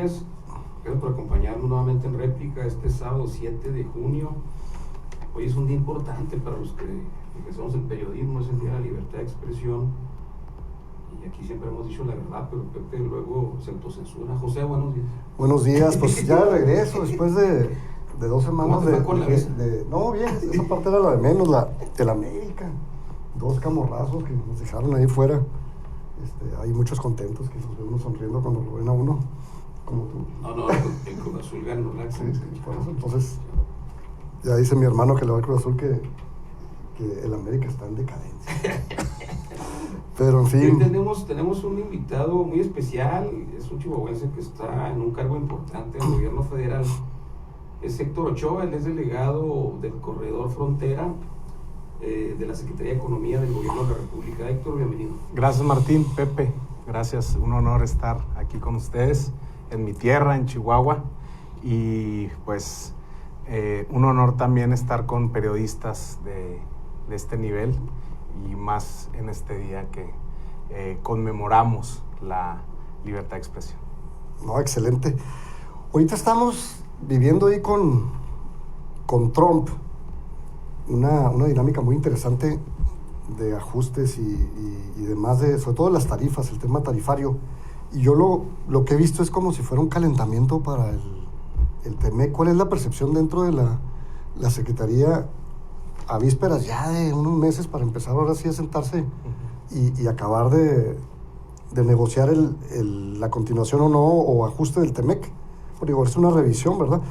noches. Gracias por acompañarnos nuevamente en réplica este sábado 7 de junio. Hoy es un día importante para los que empezamos el periodismo, es el día de la libertad de expresión. Y aquí siempre hemos dicho la verdad, pero Pepe luego se autocensura. José, buenos días. Buenos días, pues ya de regreso después de 2 semanas no, bien, esa parte era la de menos, el América. 2 camorrazos que nos dejaron ahí fuera. Hay muchos contentos que nos ve uno sonriendo cuando lo ven a uno, como tú. No, el Cruz Azul ganó la sí, por eso. Entonces, ya dice mi hermano que le va al Cruz Azul que el América está en decadencia. Pero en fin. Hoy tenemos un invitado muy especial, es un chihuahuense que está en un cargo importante en el gobierno federal. Es Héctor Ochoa, él es delegado del Corredor Frontera de la Secretaría de Economía del Gobierno de la República. Héctor, bienvenido. Gracias, Martín, Pepe, gracias, un honor estar aquí con ustedes en mi tierra, en Chihuahua, y pues un honor también estar con periodistas de este nivel y más en este día que conmemoramos la libertad de expresión. No, excelente. Ahorita estamos viviendo ahí con Trump una dinámica muy interesante de ajustes y demás, sobre todo las tarifas, el tema tarifario. Y yo lo que he visto es como si fuera un calentamiento para el TEMEC. ¿Cuál es la percepción dentro de la Secretaría a vísperas ya de unos meses para empezar ahora sí a sentarse y acabar de negociar la continuación o no, o ajuste del TEMEC? Porque igual es una revisión, ¿verdad?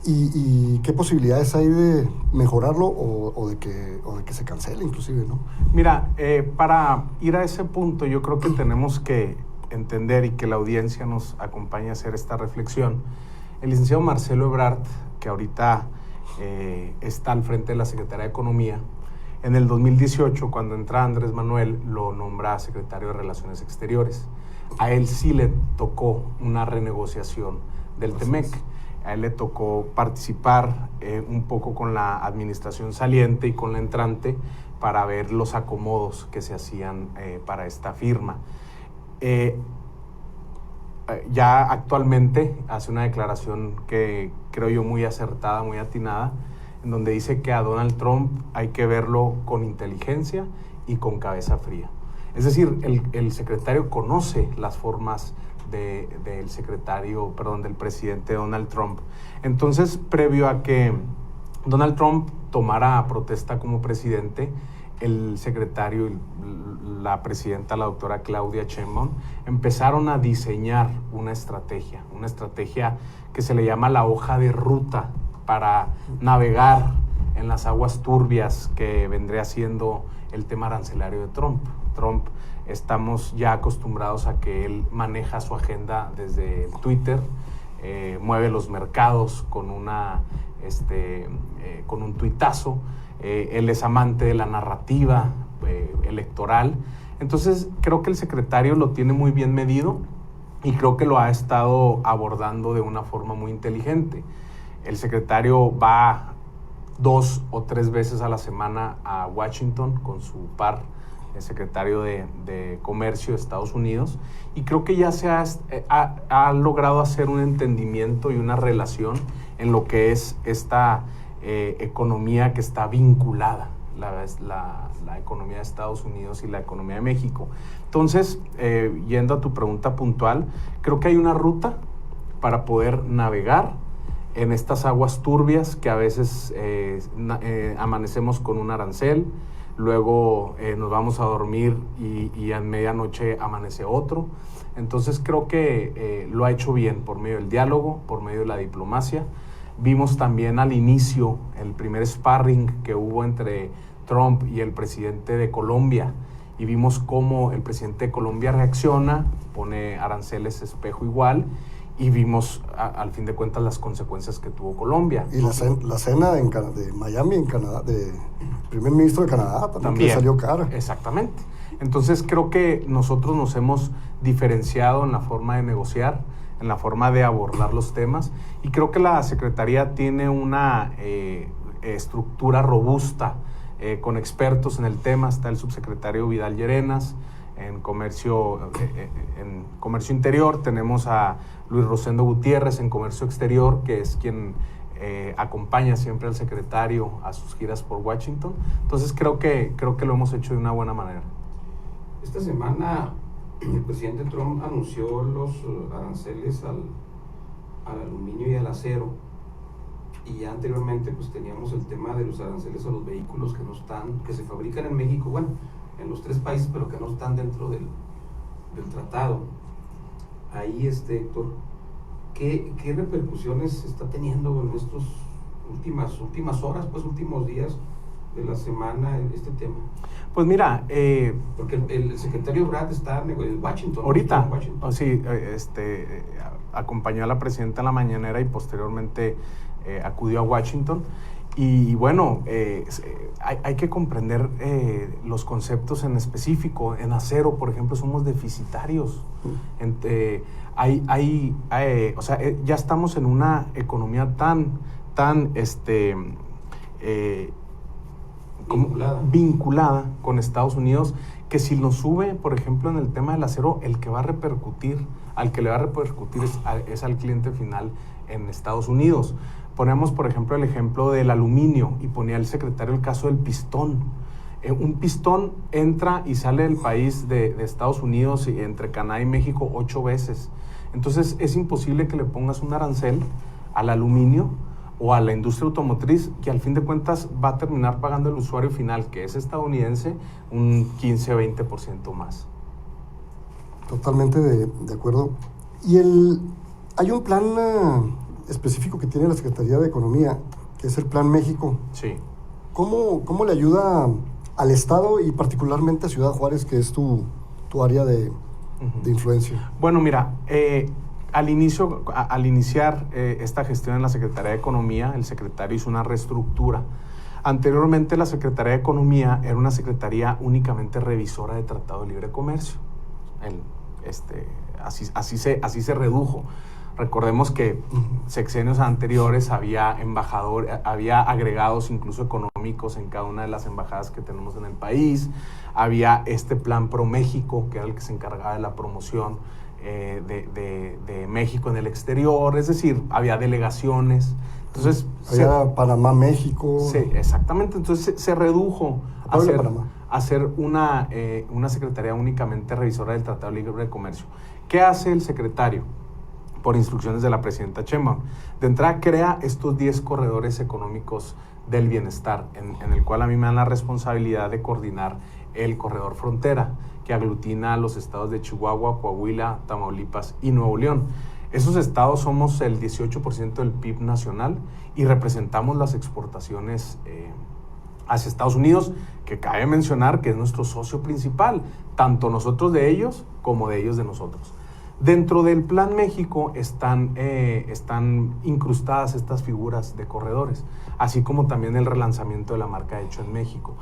¿Y qué posibilidades hay de mejorarlo o de que se cancele inclusive, ¿no? Mira, para ir a ese punto yo creo que tenemos que entender y que la audiencia nos acompañe a hacer esta reflexión. El licenciado Marcelo Ebrard, que ahorita está al frente de la Secretaría de Economía, en el 2018, cuando entra Andrés Manuel, lo nombra secretario de Relaciones Exteriores. A él sí le tocó una renegociación del TEMEC. A él le tocó participar un poco con la administración saliente y con la entrante para ver los acomodos que se hacían para esta firma. Ya actualmente hace una declaración que creo yo muy acertada, muy atinada, en donde dice que a Donald Trump hay que verlo con inteligencia y con cabeza fría. Es decir, el secretario conoce las formas del presidente Donald Trump. Entonces, previo a que Donald Trump tomara protesta como presidente, el secretario y la presidenta, la doctora Claudia Sheinbaum, empezaron a diseñar una estrategia que se le llama la hoja de ruta para navegar en las aguas turbias que vendría siendo el tema arancelario de Trump. Estamos ya acostumbrados a que él maneja su agenda desde Twitter, mueve los mercados con un tuitazo. Él es amante de la narrativa electoral. Entonces creo que el secretario lo tiene muy bien medido y creo que lo ha estado abordando de una forma muy inteligente. El secretario va 2 o 3 veces a la semana a Washington con su par, el secretario de Comercio de Estados Unidos, y creo que ya se ha logrado hacer un entendimiento y una relación en lo que es esta economía que está vinculada, la economía de Estados Unidos y la economía de México. Entonces, yendo a tu pregunta puntual, creo que hay una ruta para poder navegar en estas aguas turbias que a veces amanecemos con un arancel, luego nos vamos a dormir y a medianoche amanece otro. Entonces creo que lo ha hecho bien por medio del diálogo, por medio de la diplomacia. Vimos también al inicio el primer sparring que hubo entre Trump y el presidente de Colombia, y vimos cómo el presidente de Colombia reacciona, pone aranceles espejo igual, y vimos al fin de cuentas las consecuencias que tuvo Colombia. Y la cena de Miami, en Canadá, del primer ministro de Canadá, también salió cara. Exactamente. Entonces creo que nosotros nos hemos diferenciado en la forma de negociar, en la forma de abordar los temas, y creo que la Secretaría tiene una estructura robusta, con expertos en el tema. Está el subsecretario Vidal Llerenas, en comercio interior, tenemos a Luis Rosendo Gutiérrez en comercio exterior, que es quien acompaña siempre al secretario a sus giras por Washington. Entonces creo que lo hemos hecho de una buena manera. Esta semana el presidente Trump anunció los aranceles al aluminio y al acero, y ya anteriormente pues teníamos el tema de los aranceles a los vehículos que se fabrican en México, bueno, en los 3 países, pero que no están dentro del tratado. Ahí, Héctor, ¿qué repercusiones está teniendo en estos últimas horas, pues últimos días de la semana este tema? Pues mira, porque el secretario Brad está en Washington. Ahorita, en Washington. Sí, acompañó a la presidenta en la mañanera y posteriormente acudió a Washington. Y bueno, hay que comprender los conceptos en específico. En acero, por ejemplo, somos deficitarios. Ya estamos en una economía tan vinculada con Estados Unidos, que si nos sube, por ejemplo, en el tema del acero, al que le va a repercutir es al cliente final en Estados Unidos. Ponemos, por ejemplo, el ejemplo del aluminio, y ponía el secretario el caso del pistón. Un pistón entra y sale del país de Estados Unidos y entre Canadá y México 8 veces. Entonces es imposible que le pongas un arancel al aluminio o a la industria automotriz, que al fin de cuentas va a terminar pagando el usuario final, que es estadounidense, un 15-20% más. Totalmente de acuerdo. Y hay un plan específico que tiene la Secretaría de Economía, que es el Plan México. Sí. ¿Cómo le ayuda al Estado y particularmente a Ciudad Juárez, que es tu área de influencia? Bueno, mira, al iniciar esta gestión en la Secretaría de Economía, el secretario hizo una reestructura. Anteriormente, la Secretaría de Economía era una secretaría únicamente revisora de Tratado de Libre Comercio. Así se redujo. Recordemos que sexenios anteriores había agregados incluso económicos en cada una de las embajadas que tenemos en el país. Había este plan Pro México, que era el que se encargaba de la promoción de México en el exterior. Es decir, había delegaciones. Entonces, había Panamá, México. Sí, exactamente. Entonces se redujo a ser una secretaría únicamente revisora del Tratado de Libre Comercio. ¿Qué hace el secretario? Por instrucciones de la presidenta Sheinbaum. De entrada, crea estos 10 corredores económicos del bienestar, en el cual a mí me dan la responsabilidad de coordinar el corredor frontera, que aglutina a los estados de Chihuahua, Coahuila, Tamaulipas y Nuevo León. Esos estados somos el 18% del PIB nacional y representamos las exportaciones hacia Estados Unidos, que cabe mencionar que es nuestro socio principal, tanto nosotros de ellos como de ellos de nosotros. Dentro del Plan México están incrustadas estas figuras de corredores, así como también el relanzamiento de la marca Hecho en México.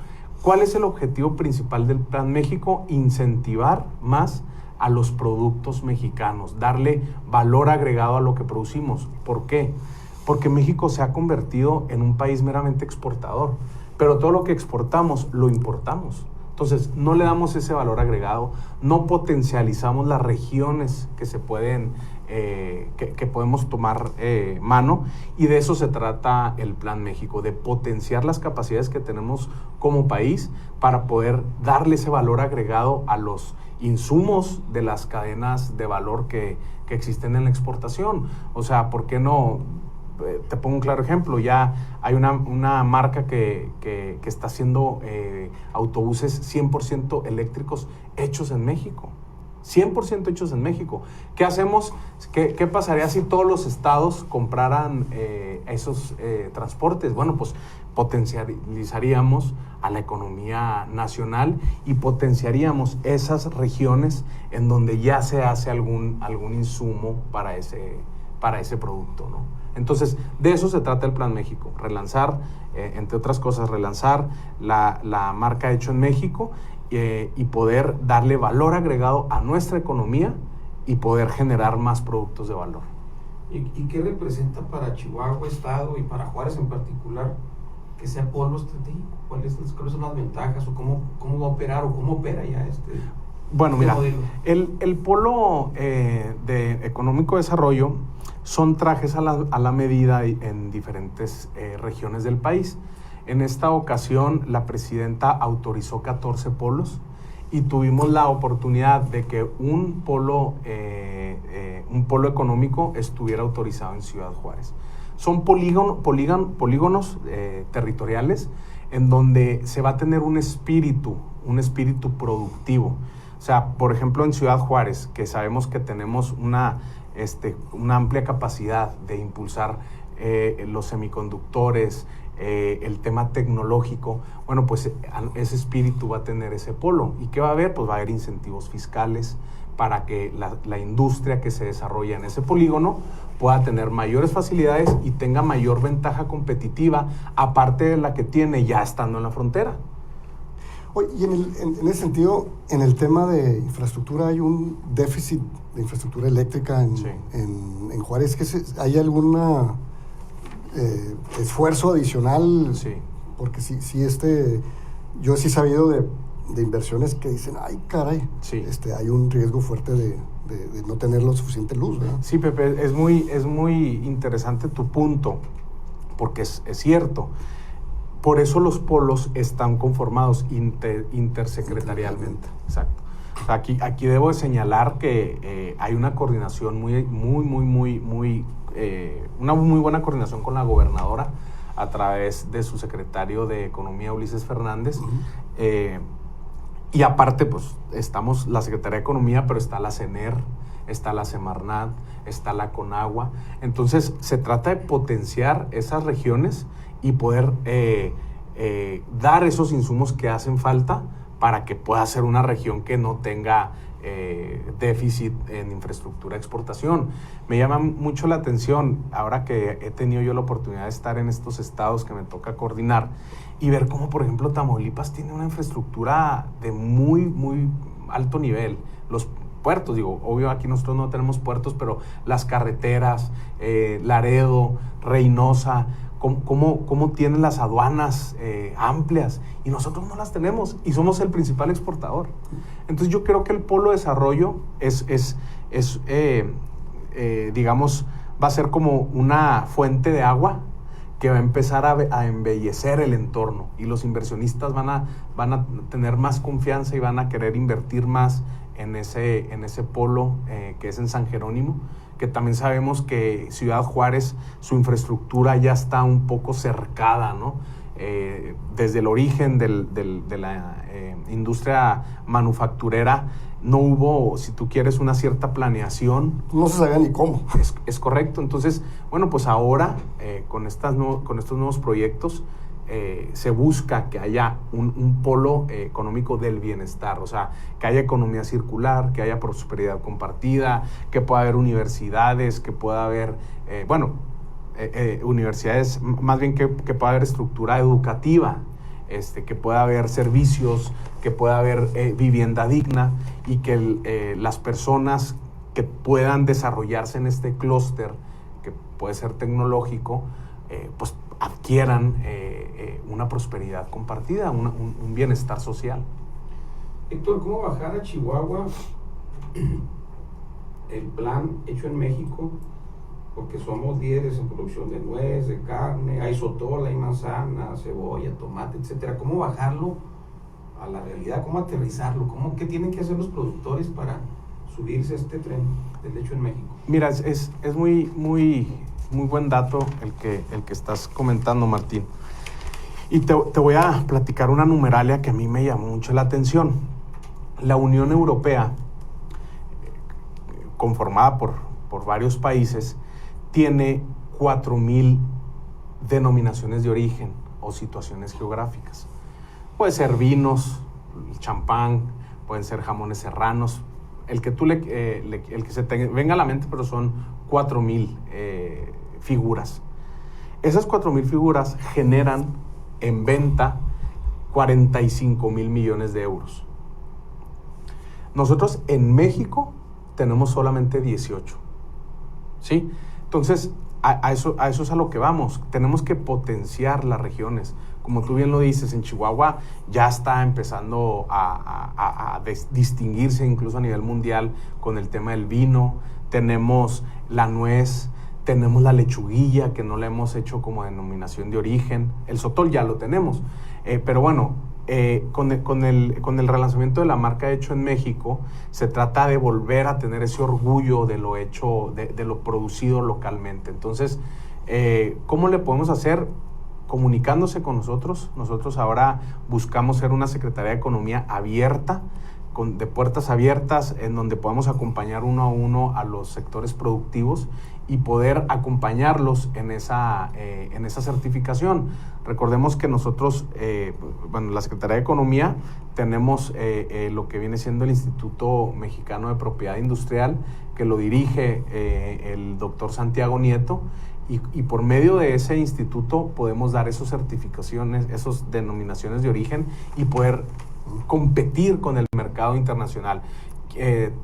¿Cuál es el objetivo principal del Plan México? Incentivar más a los productos mexicanos, darle valor agregado a lo que producimos. ¿Por qué? Porque México se ha convertido en un país meramente exportador, pero todo lo que exportamos lo importamos. Entonces, no le damos ese valor agregado, no potencializamos las regiones que se pueden, que podemos tomar mano, y de eso se trata el Plan México, de potenciar las capacidades que tenemos como país para poder darle ese valor agregado a los insumos de las cadenas de valor que existen en la exportación. O sea, ¿por qué no? Te pongo un claro ejemplo, ya hay una marca que está haciendo autobuses 100% eléctricos hechos en México. 100% hechos en México. ¿Qué hacemos? ¿Qué pasaría si todos los estados compraran esos transportes? Bueno, pues potencializaríamos a la economía nacional y potenciaríamos esas regiones en donde ya se hace algún insumo para ese producto, ¿no? Entonces, de eso se trata el Plan México, relanzar, entre otras cosas, relanzar la marca Hecho en México y poder darle valor agregado a nuestra economía y poder generar más productos de valor. ¿Y qué representa para Chihuahua Estado y para Juárez en particular que sea polo estratégico? ¿Cuáles son las ventajas o cómo va a operar o cómo opera ya Bueno, mira, modelo? el polo de económico desarrollo son trajes a la medida en diferentes regiones del país. En esta ocasión, la presidenta autorizó 14 polos y tuvimos la oportunidad de que un polo económico estuviera autorizado en Ciudad Juárez. Son polígonos territoriales en donde se va a tener un espíritu productivo. O sea, por ejemplo, en Ciudad Juárez, que sabemos que tenemos una amplia capacidad de impulsar los semiconductores, el tema tecnológico, bueno, pues ese espíritu va a tener ese polo. ¿Y qué va a haber? Pues va a haber incentivos fiscales para que la industria que se desarrolla en ese polígono pueda tener mayores facilidades y tenga mayor ventaja competitiva, aparte de la que tiene ya estando en la frontera. Oye, y en ese sentido, en el tema de infraestructura, hay un déficit de infraestructura eléctrica en Juárez. ¿Hay algún esfuerzo adicional? Sí. Porque yo sí he sabido de inversiones que dicen, ay, caray, sí. Hay un riesgo fuerte de no tener lo suficiente luz, ¿verdad? Sí, Pepe, es muy interesante tu punto, porque es cierto. Por eso los polos están conformados intersecretarialmente. Exacto. O sea, aquí debo de señalar que hay una coordinación una muy buena coordinación con la gobernadora a través de su secretario de Economía, Ulises Fernández. Uh-huh. Y aparte, pues, estamos la Secretaría de Economía, pero está la CENER, está la Semarnat, está la Conagua. Entonces, se trata de potenciar esas regiones y poder dar esos insumos que hacen falta para que pueda ser una región que no tenga déficit en infraestructura de exportación. Me llama mucho la atención, ahora que he tenido yo la oportunidad de estar en estos estados que me toca coordinar, y ver cómo, por ejemplo, Tamaulipas tiene una infraestructura de muy alto nivel. Los puertos, obvio aquí nosotros no tenemos puertos, pero las carreteras, Laredo, Reynosa, cómo tienen las aduanas amplias, y nosotros no las tenemos y somos el principal exportador. Entonces yo creo que el polo de desarrollo digamos, va a ser como una fuente de agua que va a empezar a embellecer el entorno, y los inversionistas van a tener más confianza y van a querer invertir más en ese polo que es en San Jerónimo, que también sabemos que Ciudad Juárez, su infraestructura ya está un poco cercada, ¿no? Desde el origen de la industria manufacturera no hubo, si tú quieres, una cierta planeación. No se sabía ni cómo. Es correcto. Entonces, bueno, pues ahora con estos nuevos proyectos se busca que haya un polo económico del bienestar, o sea, que haya economía circular, que haya prosperidad compartida, que pueda haber universidades, que pueda haber, universidades, más bien que pueda haber estructura educativa, que pueda haber servicios, que pueda haber vivienda digna, y que las personas que puedan desarrollarse en este clúster, que puede ser tecnológico, pues adquieran una prosperidad compartida, un bienestar social. Héctor, ¿cómo bajar a Chihuahua el plan hecho en México? Porque somos líderes en producción de nuez, de carne, hay sotola, hay manzana, cebolla, tomate, etcétera. ¿Cómo bajarlo a la realidad? ¿Cómo aterrizarlo? ¿Qué tienen que hacer los productores para subirse a este tren del hecho en México? Mira, es muy buen dato el que estás comentando, Martín. Y te voy a platicar una numeralia que a mí me llamó mucho la atención. La Unión Europea, conformada por varios países, tiene 4,000 denominaciones de origen o situaciones geográficas. Puede ser vinos, champán, pueden ser jamones serranos, el que se te venga a la mente, pero son 4,000 figuras. Esas 4,000 figuras generan en venta 45,000 millones de euros. Nosotros en México tenemos solamente 18. ¿Sí? Entonces, a eso es a lo que vamos. Tenemos que potenciar las regiones, como tú bien lo dices, en Chihuahua ya está empezando a distinguirse incluso a nivel mundial con el tema del vino. Tenemos la nuez, tenemos la lechuguilla, que no la hemos hecho como denominación de origen. El sotol ya lo tenemos. Pero bueno, con el relanzamiento de la marca Hecho en México, se trata de volver a tener ese orgullo de lo hecho, de lo producido localmente. Entonces, ¿cómo le podemos hacer? Comunicándose con nosotros. Nosotros ahora buscamos ser una Secretaría de Economía abierta, de puertas abiertas, en donde podamos acompañar uno a uno a los sectores productivos y poder acompañarlos en esa certificación. Recordemos que nosotros, la Secretaría de Economía, tenemos lo que viene siendo el Instituto Mexicano de Propiedad Industrial, que lo dirige el doctor Santiago Nieto, y por medio de ese instituto podemos dar esas certificaciones, esas denominaciones de origen y poder competir con el mercado internacional.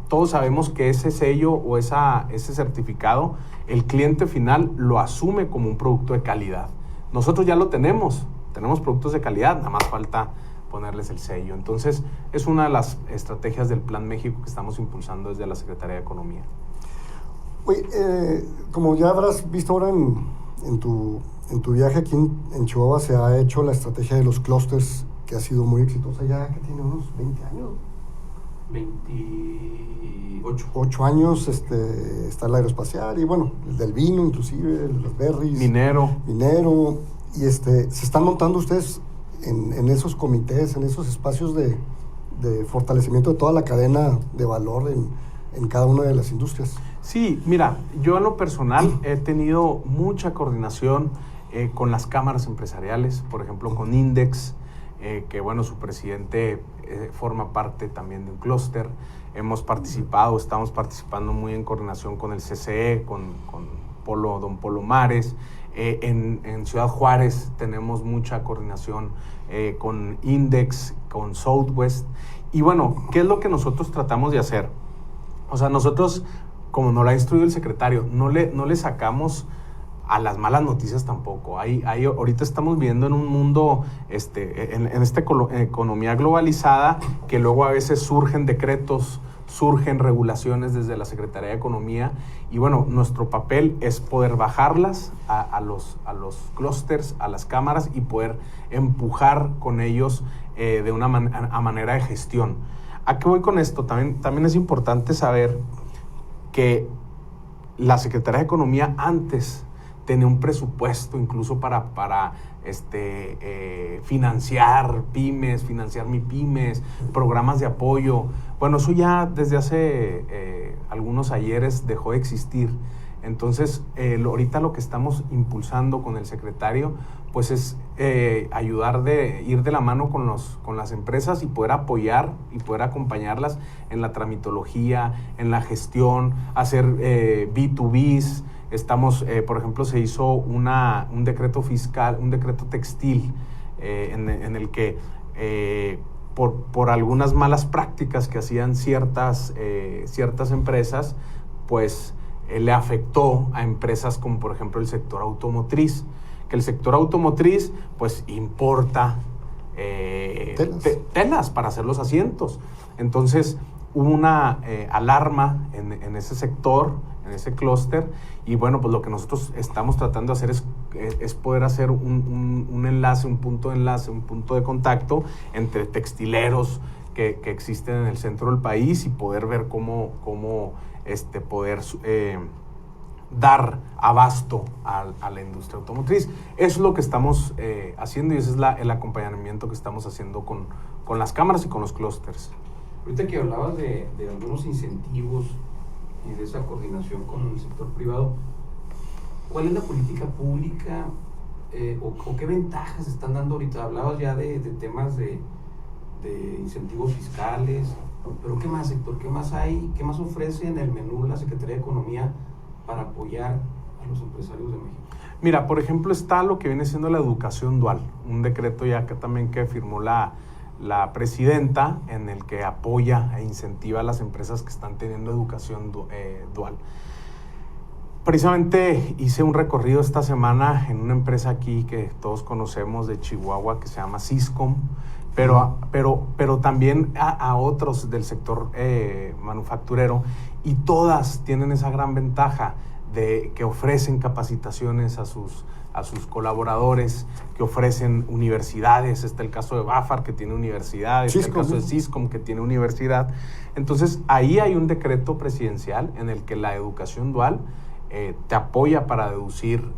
Todos sabemos que ese sello o ese certificado, el cliente final lo asume como un producto de calidad. Nosotros ya lo tenemos productos de calidad, nada más falta ponerles el sello. Entonces, es una de las estrategias del Plan México que estamos impulsando desde la Secretaría de Economía. Oye, como ya habrás visto ahora en tu viaje aquí en Chihuahua, se ha hecho la estrategia de los clústeres, que ha sido muy exitosa ya, que tiene unos 20 años. 28. 8 años, está el aeroespacial y bueno, el del vino inclusive, los berries. Minero. Y se están montando ustedes en esos comités, en esos espacios de fortalecimiento de toda la cadena de valor en cada una de las industrias. Sí, mira, yo en lo personal he tenido mucha coordinación con las cámaras empresariales, por ejemplo con Index, que bueno, su presidente forma parte también de un clúster. Estamos participando muy en coordinación con el CCE, con don Polo Mares. En Ciudad Juárez tenemos mucha coordinación con Index, con Southwest. Y bueno, ¿qué es lo que nosotros tratamos de hacer? O sea, nosotros, como nos lo ha instruido el secretario, no le sacamos a las malas noticias tampoco. Ahorita estamos viviendo en un mundo, en esta economía globalizada, que luego a veces surgen decretos, surgen regulaciones desde la Secretaría de Economía, y bueno, nuestro papel es poder bajarlas a los clústeres, a las cámaras, y poder empujar con ellos de una manera de gestión. ¿A qué voy con esto? También es importante saber que la Secretaría de Economía antes tenía un presupuesto incluso para financiar pymes, financiar MIPYMES, programas de apoyo. Bueno, eso ya desde hace algunos ayeres dejó de existir. Entonces, ahorita lo que estamos impulsando con el secretario, pues es ir de la mano con las empresas y poder apoyar y poder acompañarlas en la tramitología, en la gestión, hacer B2Bs. Por ejemplo, se hizo un decreto fiscal, un decreto textil, en el que por algunas malas prácticas que hacían ciertas empresas, pues le afectó a empresas como por ejemplo el sector automotriz, que el sector automotriz pues importa telas para hacer los asientos. Entonces hubo una alarma en ese sector, en ese clúster, y bueno, pues lo que nosotros estamos tratando de hacer es poder hacer un enlace, un punto de enlace, un punto de contacto entre textileros que existen en el centro del país, y poder ver cómo poder dar abasto a la industria automotriz. Eso es lo que estamos haciendo, y ese es el acompañamiento que estamos haciendo con las cámaras y con los clústeres. Ahorita que hablabas de algunos incentivos y de esa coordinación con el sector privado, ¿cuál es la política pública o qué ventajas están dando ahorita? Hablabas ya de temas de incentivos fiscales, pero ¿qué más, Héctor? ¿Qué más hay? ¿Qué más ofrece en el menú la Secretaría de Economía para apoyar a los empresarios de México? Mira, por ejemplo, está lo que viene siendo la educación dual, un decreto ya que firmó la presidenta, en el que apoya e incentiva a las empresas que están teniendo educación dual. Precisamente hice un recorrido esta semana en una empresa aquí que todos conocemos de Chihuahua que se llama Syscom, pero también a otros del sector manufacturero, y todas tienen esa gran ventaja de que ofrecen capacitaciones a sus colaboradores, que ofrecen universidades. Está el caso de Bafar, que tiene universidad, está el caso de Syscom, que tiene universidad. Entonces, ahí hay un decreto presidencial en el que la educación dual te apoya para deducir,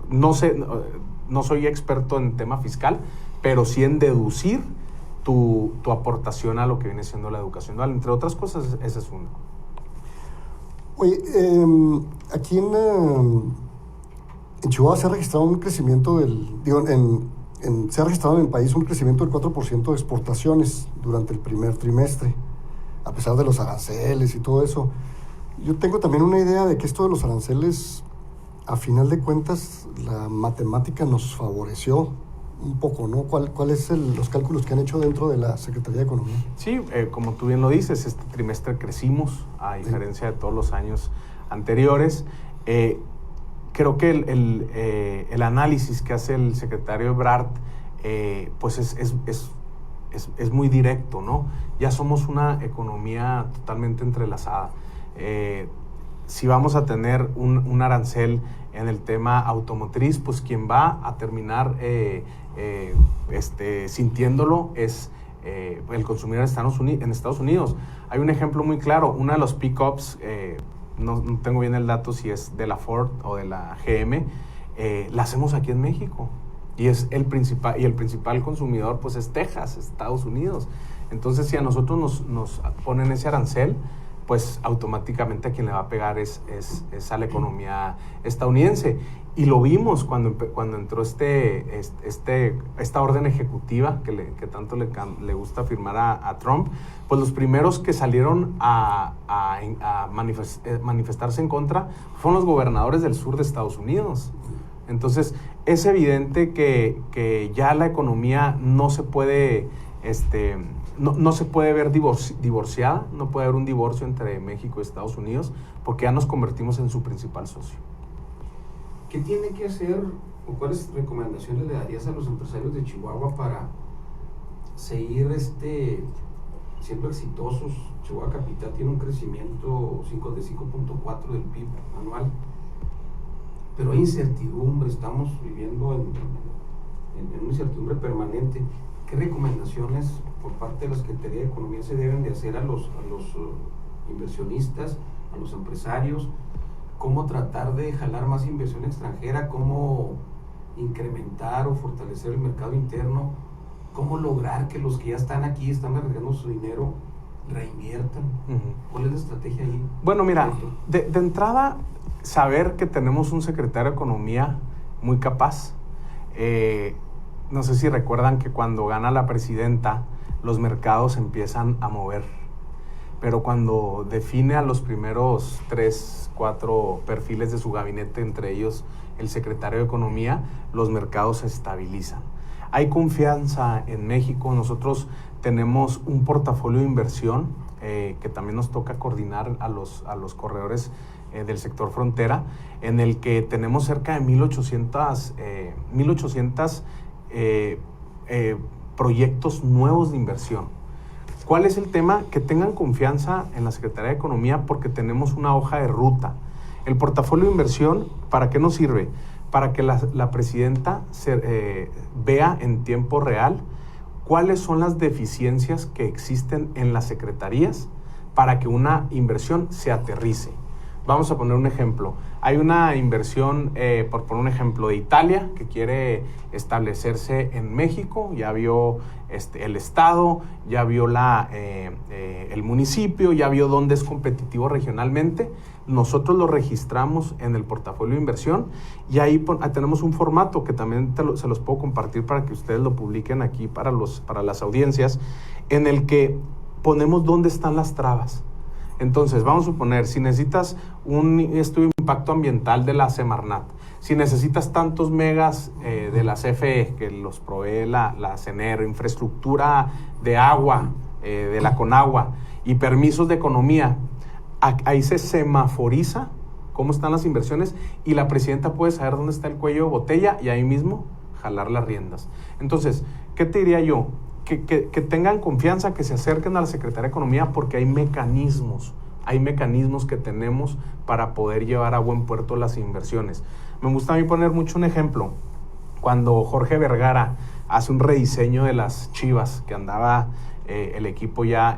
no soy experto en tema fiscal, pero sí en deducir tu aportación a lo que viene siendo la educación dual. Entre otras cosas, ese es uno. Oye, aquí en Chihuahua se ha registrado un crecimiento se ha registrado en el país un crecimiento del 4% de exportaciones durante el primer trimestre, a pesar de los aranceles y todo eso. Yo tengo también una idea de que esto de los aranceles, a final de cuentas, la matemática nos favoreció un poco, ¿no? ¿Cuáles son los cálculos que han hecho dentro de la Secretaría de Economía? Sí, como tú bien lo dices, este trimestre crecimos, a diferencia de todos los años anteriores. Creo que el análisis que hace el secretario Ebrard, pues es muy directo, ¿no? Ya somos una economía totalmente entrelazada. Si vamos a tener un arancel en el tema automotriz, pues quien va a terminar sintiéndolo es el consumidor en Estados Unidos. Hay un ejemplo muy claro, una de los pickups, no tengo bien el dato si es de la Ford o de la GM, la hacemos aquí en México. Y el principal consumidor pues es Texas, Estados Unidos. Entonces, si a nosotros nos ponen ese arancel, pues automáticamente a quien le va a pegar es a la economía estadounidense. Y lo vimos cuando entró esta orden ejecutiva que tanto le gusta firmar a Trump. Pues los primeros que salieron a manifestarse en contra fueron los gobernadores del sur de Estados Unidos. Entonces, es evidente que ya la economía no se puede no se puede ver divorciada, no puede haber un divorcio entre México y Estados Unidos, porque ya nos convertimos en su principal socio. ¿Qué tiene que hacer o cuáles recomendaciones le darías a los empresarios de Chihuahua para seguir siendo exitosos? Chihuahua Capital tiene un crecimiento de 5.4 del PIB anual, pero hay incertidumbre, estamos viviendo en una incertidumbre permanente. ¿Qué recomendaciones por parte de la Secretaría de Economía se deben de hacer a los inversionistas, a los empresarios? ¿Cómo tratar de jalar más inversión extranjera? ¿Cómo incrementar o fortalecer el mercado interno? ¿Cómo lograr que los que ya están aquí, están arriesgando su dinero, reinviertan? ¿Cuál es la estrategia ahí? Bueno, mira, de entrada, saber que tenemos un secretario de Economía muy capaz. No sé si recuerdan que cuando gana la presidenta, los mercados empiezan a mover. Pero cuando define a los primeros 3, 4 perfiles de su gabinete, entre ellos el secretario de Economía, los mercados se estabilizan. Hay confianza en México. Nosotros tenemos un portafolio de inversión que también nos toca coordinar a los corredores del sector frontera, en el que tenemos cerca de 1,800 proyectos nuevos de inversión. ¿Cuál es el tema? Que tengan confianza en la Secretaría de Economía, porque tenemos una hoja de ruta. El portafolio de inversión, ¿para qué nos sirve? Para que la presidenta vea en tiempo real cuáles son las deficiencias que existen en las secretarías para que una inversión se aterrice. Vamos a poner un ejemplo. Hay una inversión, por poner un ejemplo, de Italia, que quiere establecerse en México. Ya vio el estado, ya vio el municipio, ya vio dónde es competitivo regionalmente. Nosotros lo registramos en el portafolio de inversión y ahí tenemos un formato que también se los puedo compartir para que ustedes lo publiquen aquí para las audiencias, en el que ponemos dónde están las trabas. Entonces, vamos a suponer, si necesitas un estudio de impacto ambiental de la Semarnat, si necesitas tantos megas de la CFE, que los provee la CENER, infraestructura de agua, de la Conagua, y permisos de economía, ahí se semaforiza cómo están las inversiones, y la presidenta puede saber dónde está el cuello de botella y ahí mismo jalar las riendas. Entonces, ¿qué te diría yo? Que tengan confianza, que se acerquen a la Secretaría de Economía, porque hay mecanismos que tenemos para poder llevar a buen puerto las inversiones. Me gusta a mí poner mucho un ejemplo. Cuando Jorge Vergara hace un rediseño de las Chivas, que andaba el equipo ya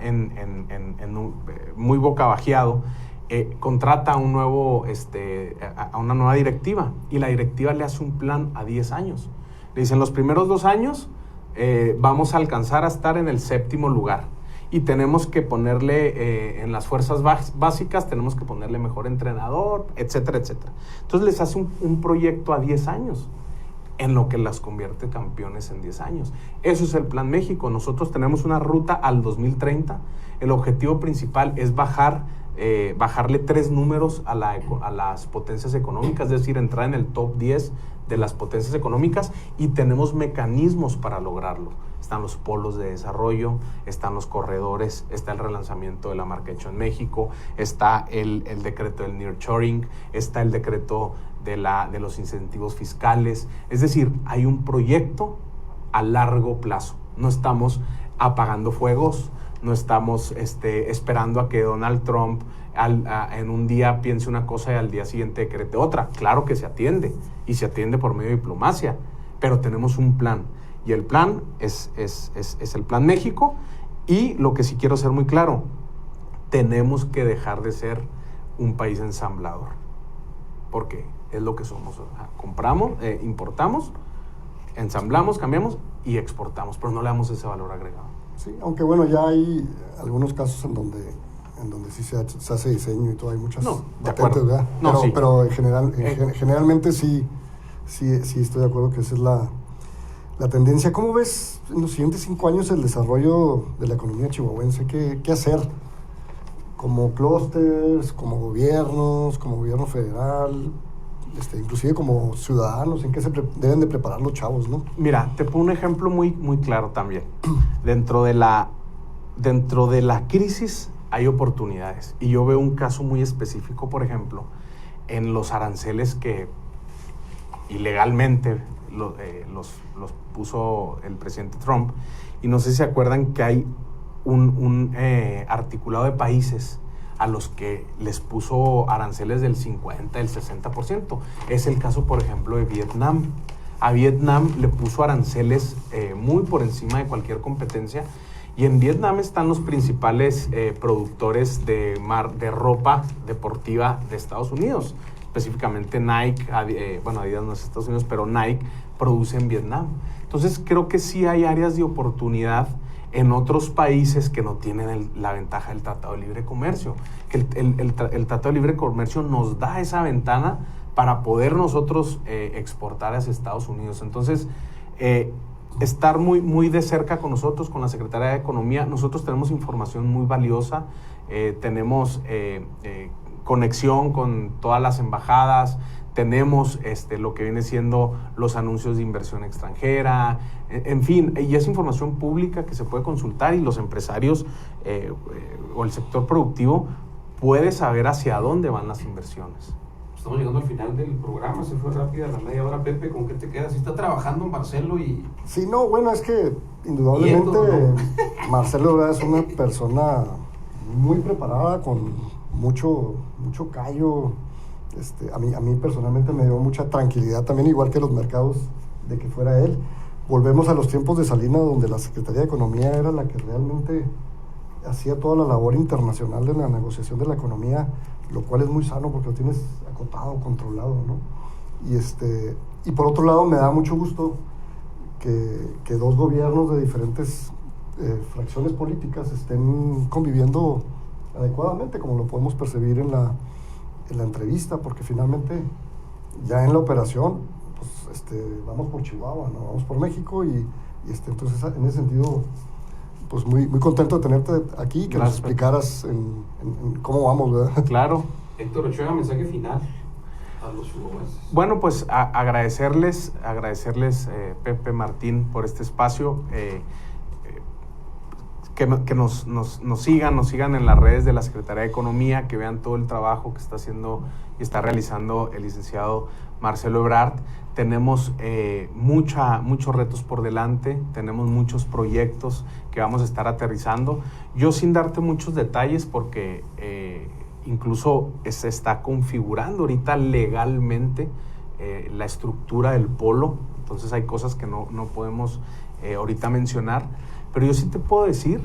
muy bocabajeado, contrata a una nueva directiva, y la directiva le hace un plan a 10 años. Le dicen, los primeros 2 años vamos a alcanzar a estar en el 7º lugar, y tenemos que ponerle en las fuerzas básicas, tenemos que ponerle mejor entrenador, etcétera, etcétera. Entonces les hace un proyecto a 10 años, en lo que las convierte campeones en 10 años. Eso es el Plan México. Nosotros tenemos una ruta al 2030. El objetivo principal es bajarle 3 números a las potencias económicas, es decir, entrar en el top 10 de las potencias económicas, y tenemos mecanismos para lograrlo. Están los polos de desarrollo, están los corredores, está el relanzamiento de la marca Hecho en México, está el decreto del nearshoring, está el decreto de los incentivos fiscales. Es decir, hay un proyecto a largo plazo. No estamos apagando fuegos, no estamos esperando a que Donald Trump en un día piense una cosa y al día siguiente decrete otra. Claro que se atiende, y se atiende por medio de diplomacia, pero tenemos un plan, y el plan es el Plan México. Y lo que sí quiero ser muy claro, tenemos que dejar de ser un país ensamblador, porque es lo que somos. Compramos, importamos, ensamblamos, cambiamos y exportamos, pero no le damos ese valor agregado. Sí, aunque bueno, ya hay algunos casos en donde sí se hace diseño y todo, hay muchas patentes, ¿verdad? No, pero, sí. Pero generalmente sí estoy de acuerdo que esa es la tendencia. ¿Cómo ves en los siguientes 5 años el desarrollo de la economía chihuahuense? ¿Qué hacer? Como clústeres, como gobierno federal, inclusive como ciudadanos, ¿en qué se deben de preparar los chavos, no? Mira, te pongo un ejemplo muy, muy claro también. Dentro de la crisis hay oportunidades, y yo veo un caso muy específico, por ejemplo, en los aranceles que ilegalmente los puso el presidente Trump. Y no sé si se acuerdan que hay un articulado de países a los que les puso aranceles del 50, del 60%. Es el caso, por ejemplo, de Vietnam. A Vietnam le puso aranceles muy por encima de cualquier competencia, y en Vietnam están los principales productores de ropa deportiva de Estados Unidos, específicamente Nike. Adidas no es Estados Unidos, pero Nike produce en Vietnam. Entonces creo que sí hay áreas de oportunidad en otros países que no tienen la ventaja del Tratado de Libre Comercio, que el Tratado de Libre Comercio nos da esa ventana para poder nosotros exportar hacia Estados Unidos. Entonces, estar muy, muy de cerca con nosotros, con la Secretaría de Economía. Nosotros tenemos información muy valiosa, tenemos conexión con todas las embajadas, tenemos lo que viene siendo los anuncios de inversión extranjera, en fin, y es información pública que se puede consultar, y los empresarios o el sector productivo puede saber hacia dónde van las inversiones. Estamos llegando al final del programa, se fue rápida la media hora. Pepe, ¿con qué te quedas? ¿Sí está trabajando Marcelo? Sí, no, bueno, es que indudablemente ¿no? Marcelo, ¿verdad?, es una persona muy preparada, con mucho callo. A mí personalmente me dio mucha tranquilidad también, igual que los mercados, de que fuera él. Volvemos a los tiempos de Salinas, donde la Secretaría de Economía era la que realmente hacía toda la labor internacional de la negociación de la economía, lo cual es muy sano porque lo tienes acotado, controlado, ¿no? Y por otro lado, me da mucho gusto que 2 gobiernos de diferentes fracciones políticas estén conviviendo adecuadamente, como lo podemos percibir en la entrevista, porque finalmente ya en la operación pues, vamos por Chihuahua, ¿no? Vamos por México, y entonces en ese sentido pues muy, muy contento de tenerte aquí, que nos explicaras en cómo vamos, ¿verdad? Claro. Héctor Ochoa, mensaje final a los chihuahuenses. Bueno, pues agradecerles Pepe, Martín, por este espacio. que nos sigan en las redes de la Secretaría de Economía, que vean todo el trabajo que está haciendo y está realizando el licenciado Marcelo Ebrard. Tenemos muchos retos por delante, tenemos muchos proyectos que vamos a estar aterrizando. Yo sin darte muchos detalles porque incluso se está configurando ahorita legalmente la estructura del polo, entonces hay cosas que no podemos ahorita mencionar, pero yo sí te puedo decir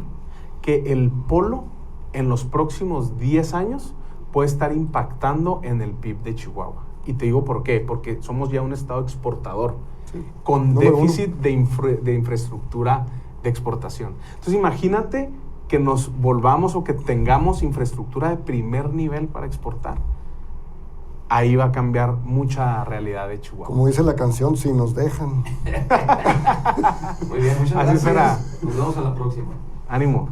que el polo en los próximos 10 años puede estar impactando en el PIB de Chihuahua. Y te digo por qué, porque somos ya un estado exportador, sí, con déficit de infraestructura de exportación. Entonces imagínate que nos volvamos o que tengamos infraestructura de primer nivel para exportar. Ahí va a cambiar mucha realidad de Chihuahua. Como dice la canción, si nos dejan. Muy bien, muchas gracias. Nos vemos a la próxima. Ánimo.